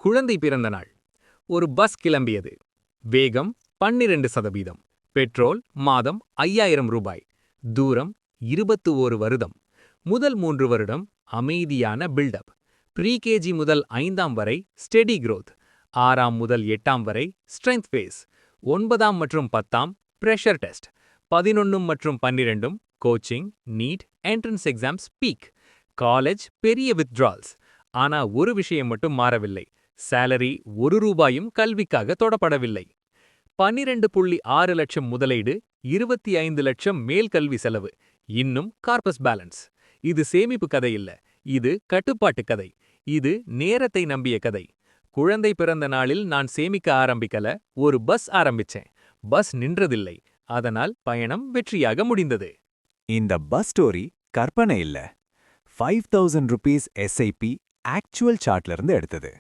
குழந்தை பிறந்த நாள். ஒரு பஸ் கிளம்பியது. வேகம் 12%. பெட்ரோல் மாதம் 5000 ரூபாய். தூரம் 21 வருடம். முதல் 3 வருடம் அமைதியான பில்டப். ப்ரீகேஜி முதல் 5ஆம் வரை ஸ்டெடி growth. 6ஆம் முதல் 8ஆம் வரை ஸ்ட்ரென்த் ஃபேஸ். 9ஆம் மற்றும் 10ஆம் பிரஷர் டெஸ்ட். 11 மற்றும் 12 coaching, NEET, entrance exams peak. College பெரிய வித்ட்ரால்ஸ். ஆனா ஒரு விஷயம் மட்டும் மாறவில்லை. சேலரி 1 ரூபாயும் கல்விக்காக தொடப்படவில்லை. 12.6 லட்சம் முதலீடு, 25 லட்சம் மேல் கல்வி செலவு. இன்னும் கார்பஸ் பேலன்ஸ். இது சேமிப்பு கதை இல்ல. இது கட்டுப்பாட்டு கதை. இது நேரத்தை நம்பிய கதை. குழந்தை பிறந்த நாளில் நான் சேமிக்க ஆரம்பிக்கல, ஒரு பஸ் ஆரம்பிச்சேன். பஸ் நின்றதில்லை. அதனால் பயணம் வெற்றியாக முடிந்தது. இந்த பஸ் ஸ்டோரி கற்பனை இல்ல. 5000 rupees SIP ஆக்சுவல் சார்ட்ல இருந்து எடுத்தது.